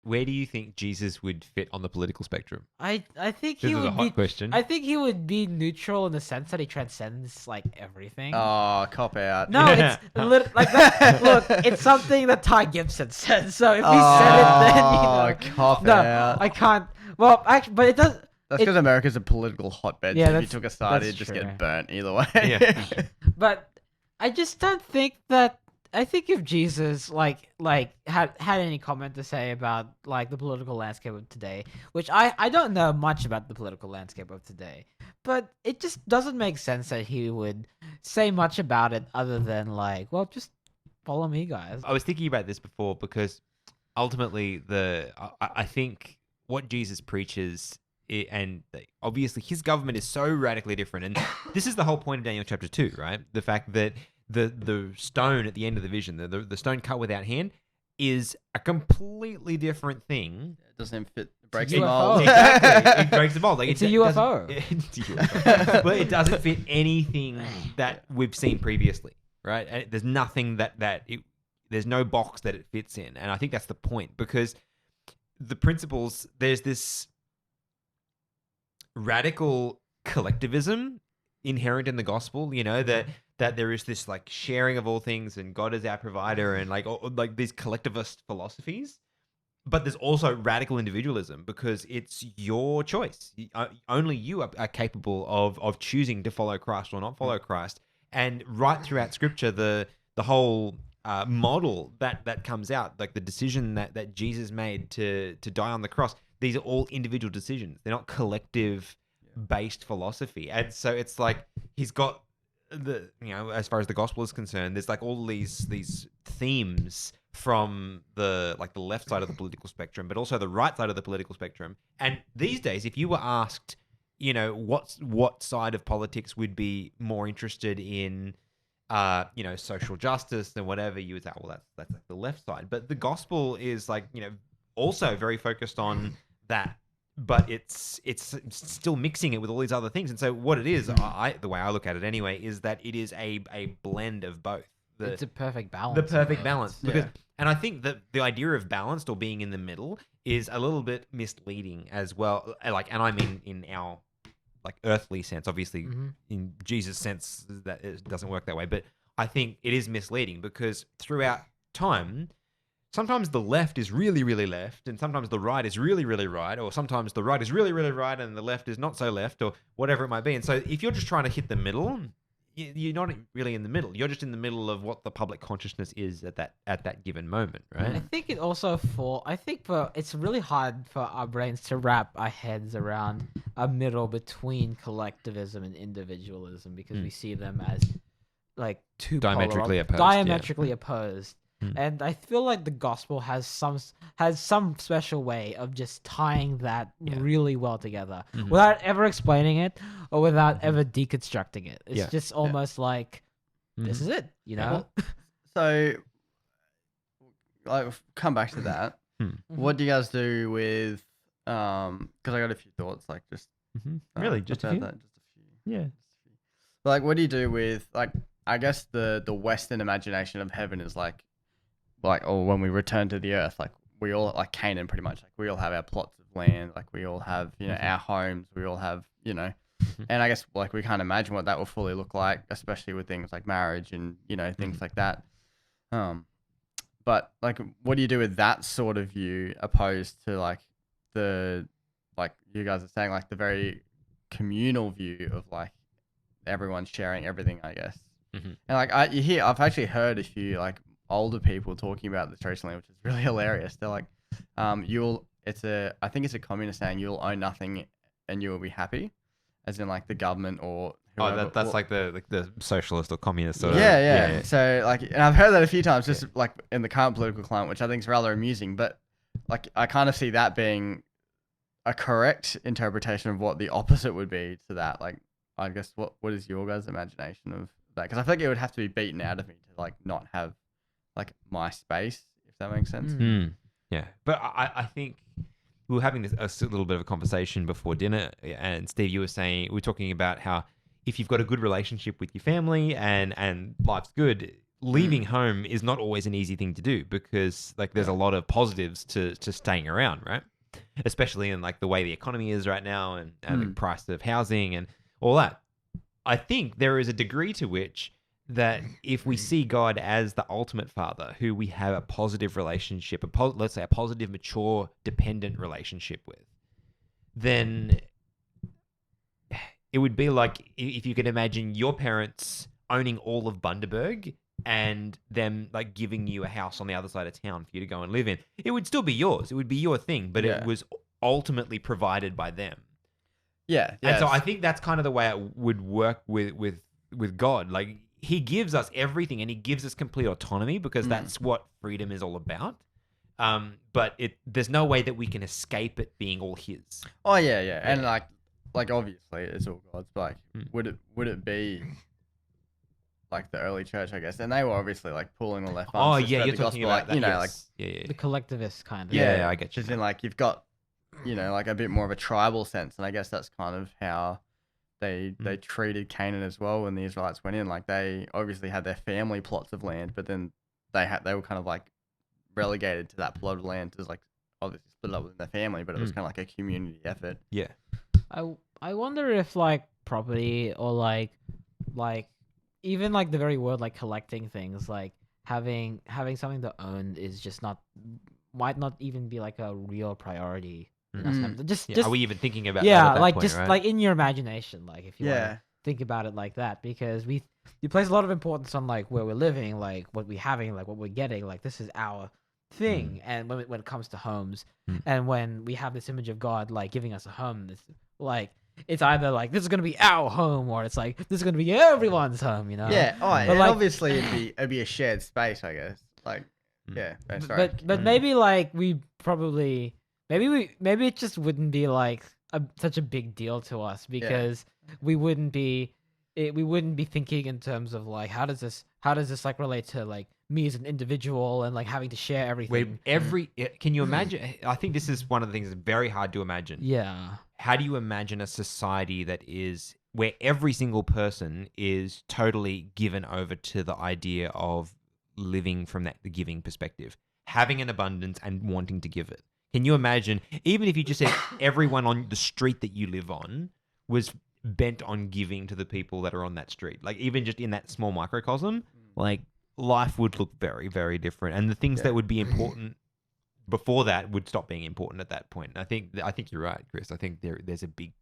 where do you think Jesus would fit on the political spectrum? I think This he is a would hot be. question. I think he would be neutral in the sense that he transcends like everything. Oh, cop out. No, Yeah. it's like that. Look, it's something that Ty Gibson said. So if he said it, then cop no, out. I can't. Well, actually, but it does. That's because America's a political hotbed. Yeah, so if you that's- took a side, that's you'd just true. get burnt either way. Yeah. But I just don't think that. I think if Jesus had any comment to say about like the political landscape of today, which I don't know much about the political landscape of today, but it just doesn't make sense that he would say much about it other than like, well, just follow me, guys. I was thinking about this before because ultimately I think what Jesus preaches and obviously his government is so radically different, and this is the whole point of Daniel chapter 2, right? The fact that the stone at the end of the vision, the stone cut without hand, is a completely different thing. It doesn't fit. Breaks UFO. the mold. Exactly, it breaks the mold. Like It's a it UFO. It's a UFO. But it doesn't fit anything that we've seen previously, right? And there's nothing there's no box that it fits in, and I think that's the point, because the principles, there's this radical collectivism inherent in the gospel, that there is this like sharing of all things and God is our provider and like these collectivist philosophies. But there's also radical individualism because it's your choice. Only you are capable of choosing to follow Christ or not follow Christ. And right throughout Scripture, the whole model that comes out, like the decision that Jesus made to die on the cross, these are all individual decisions. They're not collective-based philosophy. And so it's like he's got as far as the gospel is concerned, there's like all these themes from the left side of the political spectrum, but also the right side of the political spectrum. And these days, if you were asked, what side of politics would be more interested in, social justice and whatever, you would say, well, that's like the left side. But the gospel is like, also very focused on that, but it's still mixing it with all these other things. And so what it is, the way I look at it anyway, is that it is a blend of both. It's a perfect balance. The perfect balance. Yeah. And I think that the idea of balanced or being in the middle is a little bit misleading as well. And I mean in our earthly sense, obviously in Jesus' sense that it doesn't work that way. But I think it is misleading because throughout time, sometimes the left is really, really left, and sometimes the right is really, really right, or sometimes the right is really, really right, and the left is not so left, or whatever it might be. And so if you're just trying to hit the middle, you're not really in the middle. You're just in the middle of what the public consciousness is at that given moment, right? I think it also it's really hard for our brains to wrap our heads around a middle between collectivism and individualism because we see them as like two Diametrically opposed, opposed. And I feel like the gospel has some special way of just tying that really well together without ever explaining it or without ever deconstructing it. It's just almost like this is it, So, come back to that. What do you guys do with? Because I got a few thoughts, like just really just a few. that, just a few. Yeah. But what do you do with I guess the Western imagination of heaven is or when we return to the earth, we all like Canaan pretty much, we all have our plots of land, we all have our homes, we all have and I guess we can't imagine what that will fully look like, especially with things like marriage and things like that. But what do you do with that sort of view opposed to the you guys are saying the very communal view of everyone sharing everything, I guess. And I've actually heard a few older people talking about this recently, which is really hilarious. They're like, I think it's a communist saying, you'll own nothing and you will be happy, as in the government or whoever. That's the socialist or communist sort of. Yeah. So and I've heard that a few times, just in the current political climate, which I think is rather amusing. But I kind of see that being a correct interpretation of what the opposite would be to that. I guess what is your guys' imagination of that? Because I feel like it would have to be beaten out of me to not have my space, if that makes sense. Yeah, but I think we were having a little bit of a conversation before dinner, and Steve, you were talking about how if you've got a good relationship with your family and life's good, leaving home is not always an easy thing to do because like there's a lot of positives to staying around, right? Especially in like the way the economy is right now and the price of housing and all that. I think there is a degree to which that if we see God as the ultimate father who we have a positive relationship, let's say a positive, mature, dependent relationship with, then it would be like if you could imagine your parents owning all of Bundaberg and them like giving you a house on the other side of town for you to go and live in. It would still be yours. It would be your thing, but it was ultimately provided by them. Yeah. And so I think that's kind of the way it would work with God. Like he gives us everything and he gives us complete autonomy because that's what freedom is all about. But there's no way that we can escape it being all his. Oh yeah. And like obviously it's all God's, but like would it be like the early church, I guess, and they were obviously like pulling the left arm. Oh yeah, you're talking gospel, about like, that. you know, yes. The collectivist kind of. Yeah, I get you. Just in like you've got, you know, like a bit more of a tribal sense, and I guess that's kind of how they treated Canaan as well when the Israelites went in. Like they obviously had their family plots of land, but then they were kind of like relegated to that plot of land as like obviously split up within their family, but it was kind of like a community effort. Yeah. I wonder if like property or like even like the very word like collecting things, like having something to own is just might not even be like a real priority. Just are we even thinking about yeah, that at that like point, just right? like in your imagination, like if you want to think about it like that, because you place a lot of importance on like where we're living, like what we're having, like what we're getting, like this is our thing. And when it comes to homes, and when we have this image of God like giving us a home, this like it's either like this is gonna be our home or it's like this is gonna be everyone's home, you know? Yeah. Oh, But, and like, obviously it'd be a shared space, I guess. Like, yeah. Sorry. But maybe like we probably maybe it just wouldn't be like such a big deal to us because we wouldn't be thinking in terms of like how does this like relate to like me as an individual and like having to share everything. Can you imagine? I think this is one of the things that's very hard to imagine. Yeah. How do you imagine a society that is where every single person is totally given over to the idea of living from the giving perspective, having an abundance and wanting to give it? Can you imagine, even if you just said everyone on the street that you live on was bent on giving to the people that are on that street, like even just in that small microcosm, like life would look very, very different. And the things that would be important before that would stop being important at that point. And I think you're right, Chris. I think there's a big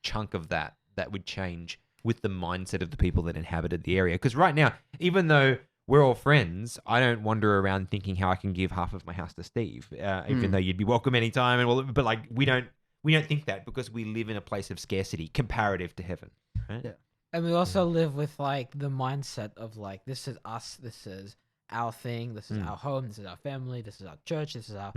chunk of that would change with the mindset of the people that inhabited the area. Because right now, even though we're all friends, I don't wander around thinking how I can give half of my house to Steve, even though you'd be welcome anytime. But like we don't think that because we live in a place of scarcity comparative to heaven. Right? Yeah. And we also live with like the mindset of like this is us, this is our thing, this is our home, this is our family, this is our church, this is our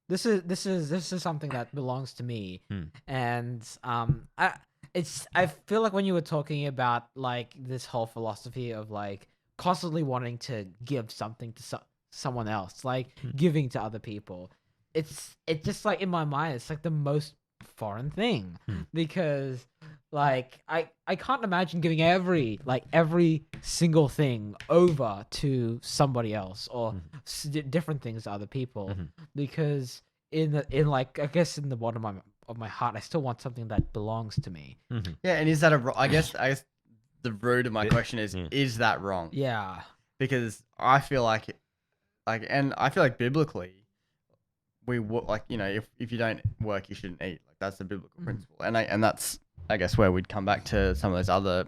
this is something that belongs to me. And I feel like when you were talking about like this whole philosophy of like constantly wanting to give something to someone else, like giving to other people, it's just like in my mind it's like the most foreign thing because like I can't imagine giving every single thing over to somebody else or different things to other people because in like I guess in the bottom of my heart I still want something that belongs to me. Yeah, and is that I guess the root of my question is that wrong? Yeah, because I feel like biblically we like, you know, if you don't work you shouldn't eat, like that's the biblical principle, and that's I guess where we'd come back to some of those other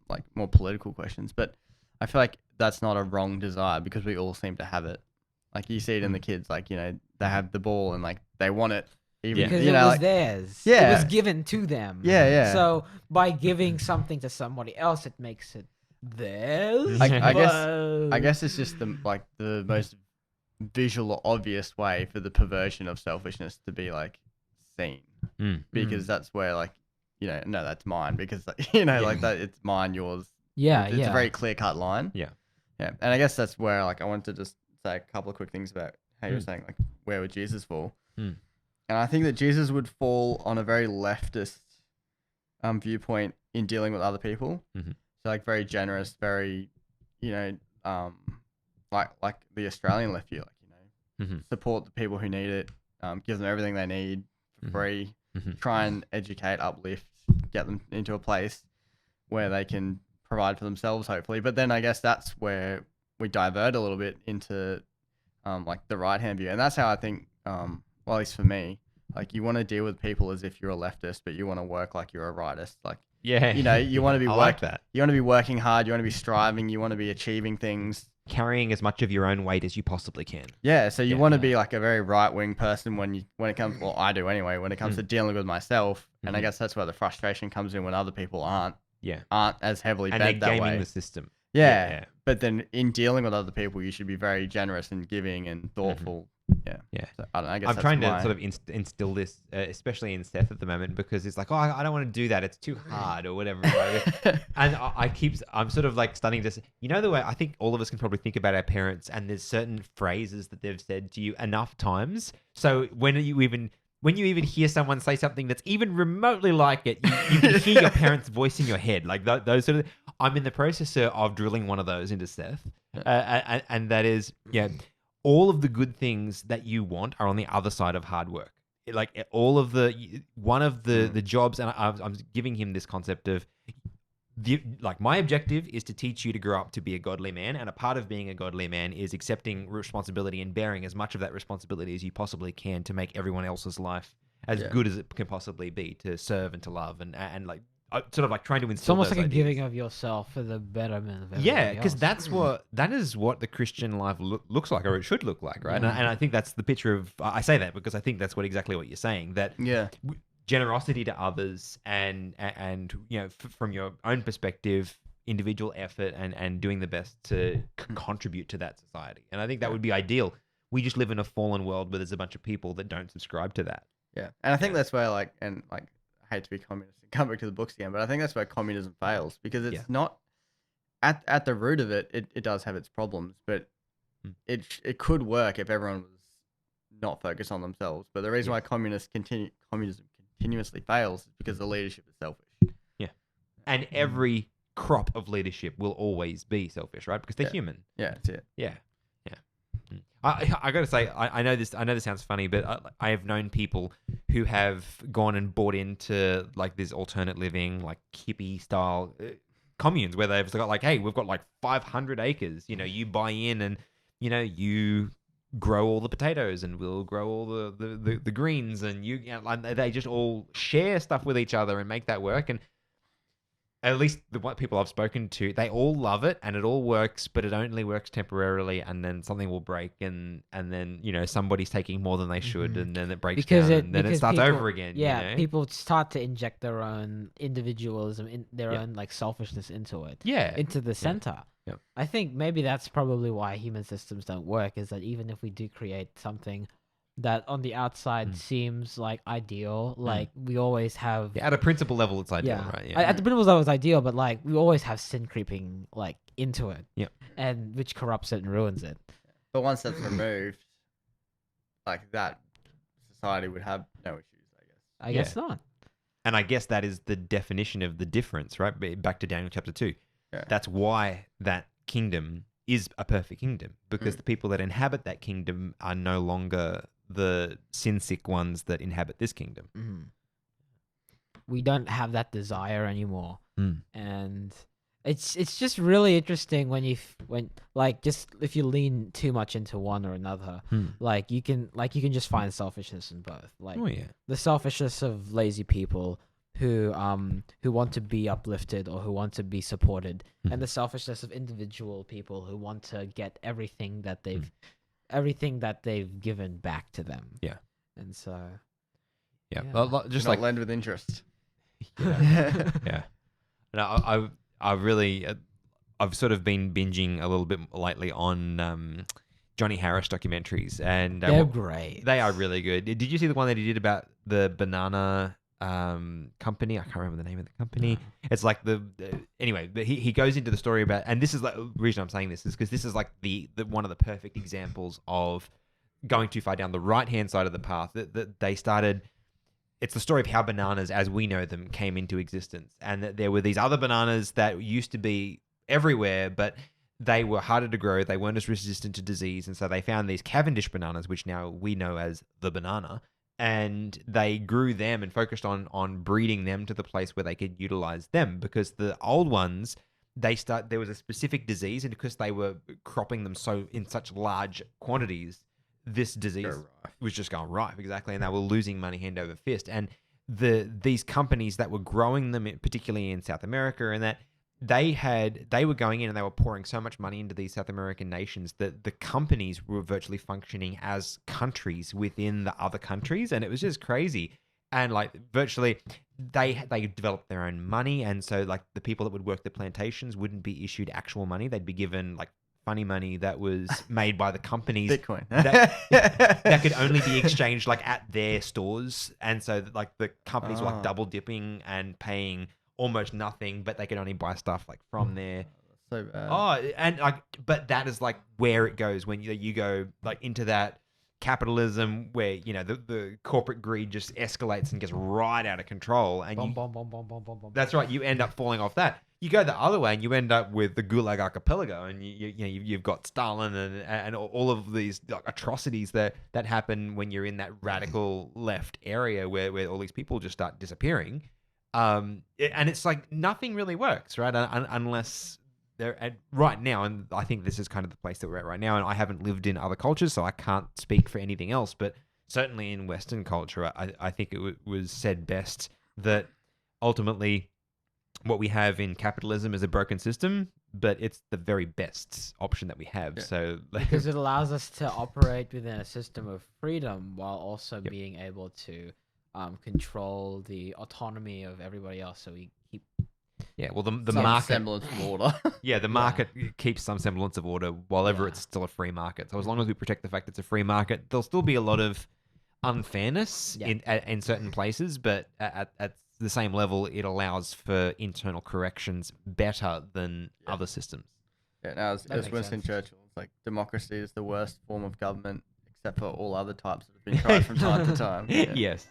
like more political questions, but I feel like that's not a wrong desire because we all seem to have it. Like you see it in the kids, like, you know, they have the ball and like they want it even because you it know, was like, theirs. Yeah. It was given to them. Yeah. So by giving something to somebody else, it makes it theirs. I guess it's just the most visual or obvious way for the perversion of selfishness to be like seen, because that's where like, you know, no, that's mine because you know, like that it's mine, yours. It's a very clear cut line. Yeah. And I guess that's where like I wanted to just say a couple of quick things about how you're saying like where would Jesus fall, and I think that Jesus would fall on a very leftist viewpoint in dealing with other people. So like very generous, very, you know, like the Australian left view, Mhm. support the people who need it, give them everything they need for Mhm. free, Mhm. try and educate, uplift, get them into a place where they can provide for themselves, hopefully. But then I guess that's where we divert a little bit into like the right hand view, and that's how I think, well, at least for me, like you want to deal with people as if you're a leftist, but you want to work like you're a rightist. Like, Yeah. you want to be I like that. you want to be working hard, you want to be striving, you want to be achieving things. Carrying as much of your own weight as you possibly can. Yeah, so you Yeah. want to be like a very right wing person when it comes. Well, I do anyway. When it comes to dealing with myself, and I Mhm. guess that's where the frustration comes in when other people aren't Yeah. as heavily And they're bent that gaming way. the system. Yeah. But then in dealing with other people, you should be very generous and giving and thoughtful. Yeah. Yeah. So, I don't know, I guess I'm that's trying to my- sort of instill this, especially in Seth at the moment, because it's like, oh, I don't want to do that. It's too hard or whatever. Right? And I'm sort of like starting to, the way I think all of us can probably think about our parents, and there's certain phrases that they've said to you enough times. So when you even hear someone say something that's even remotely like it, you can hear your parents' voice in your head. Like those sort of, I'm in the process of drilling one of those into Seth. And that is, all of the good things that you want are on the other side of hard work. Like all of one of the jobs, and I'm giving him this concept of my objective is to teach you to grow up to be a godly man, and a part of being a godly man is accepting responsibility and bearing as much of that responsibility as you possibly can to make everyone else's life as good as it can possibly be, to serve and to love and like sort of like trying to instill. It's almost those like a ideas. giving of yourself for the betterment of everybody Yeah, because else. that is what the Christian life looks like, or it should look like, right? And I think that's the picture of. I say that because I think that's exactly what you're saying. That generosity to others and from your own perspective, individual effort and doing the best to contribute to that society. And I think that would be ideal. We just live in a fallen world where there's a bunch of people that don't subscribe to that. Yeah, and I think that's where I hate to be communist and come back to the books again, but I think that's where communism fails, because it's not at the root of it. It does have its problems, but it could work if everyone was not focused on themselves. But the reason why communism continuously fails is because the leadership is selfish. Yeah, and every crop of leadership will always be selfish, right? Because they're human. Yeah, that's it. Yeah. I got to say, I know this sounds funny, but I have known people who have gone and bought into like this alternate living, like hippie style communes, where they've got like, hey, we've got like 500 acres. You buy in and you grow all the potatoes, and we'll grow all the greens, and they just all share stuff with each other and make that work. And at least the people I've spoken to, they all love it and it all works, but it only works temporarily, and then something will break, and then somebody's taking more than they should, and then it breaks down, and then it starts over again. Yeah, people start to inject their own individualism, in their own like selfishness into it. Yeah, into the center. Yeah. I think maybe that's probably why human systems don't work. Is that even if we do create something that on the outside seems like ideal, like we always have. Yeah, at a principle level, it's ideal, right? Yeah. At the principle level, it's ideal, but like we always have sin creeping like into it. Yeah. And which corrupts it and ruins it. But once that's removed, like that society would have no issues, I guess. I guess not. And I guess that is the definition of the difference, right? Back to Daniel chapter 2. Yeah. That's why that kingdom is a perfect kingdom, because the people that inhabit that kingdom are no longer the sin-sick ones that inhabit this kingdom. We don't have that desire anymore, and it's just really interesting when if you lean too much into one or another, like you can just find selfishness in both, like the selfishness of lazy people who want to be uplifted or who want to be supported, and the selfishness of individual people who want to get everything that they've given back to them. Yeah. And so Just like lend with interest. Yeah. No, I really I've sort of been binging a little bit lately on Johnny Harris documentaries, and they're great. They are really good. Did you see the one that he did about the banana company? I can't remember the name of the company. It's like anyway, he goes into the story about, and this is like the reason I'm saying this is because this is like the one of the perfect examples of going too far down the right hand side of the path that they started. It's the story of how bananas as we know them came into existence, and that there were these other bananas that used to be everywhere, but they were harder to grow. They weren't as resistant to disease. And so they found these Cavendish bananas, which now we know as the banana. And they grew them and focused on breeding them to the place where they could utilize them, because the old ones, there was a specific disease, and because they were cropping them so in such large quantities, this disease was just going rife, exactly, and they were losing money hand over fist. And these companies that were growing them, particularly in South America, and that they were going in and they were pouring so much money into these South American nations that the companies were virtually functioning as countries within the other countries, and it was just crazy. And like virtually they developed their own money, and so like the people that would work the plantations wouldn't be issued actual money. They'd be given like funny money that was made by the companies Bitcoin. that could only be exchanged like at their stores. And so like the companies were like double dipping and paying almost nothing, but they could only buy stuff like from there. So bad. Oh, and like, but that is like where it goes when you go like into that capitalism where, you know, the corporate greed just escalates and gets right out of control. And that's right. You end up falling off that. You go the other way and you end up with the Gulag Archipelago, and you've got Stalin and all of these like, atrocities that happen when you're in that radical left area where all these people just start disappearing. And it's like nothing really works, right? Unless they're right now, and I think this is kind of the place that we're at right now. And I haven't lived in other cultures, so I can't speak for anything else. But certainly in Western culture, I think it was said best that ultimately what we have in capitalism is a broken system, but it's the very best option that we have. Yeah. So because it allows us to operate within a system of freedom while also being able to control the autonomy of everybody else. So we keep well the some market semblance of order. the market keeps some semblance of order while ever it's still a free market. So as long as we protect the fact it's a free market, there'll still be a lot of unfairness in certain places, but at the same level, it allows for internal corrections better than other systems. Yeah, now as Winston Churchill, it's like democracy is the worst form of government, except for all other types that have been tried from time to time. Yes.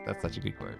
That's such a good quote.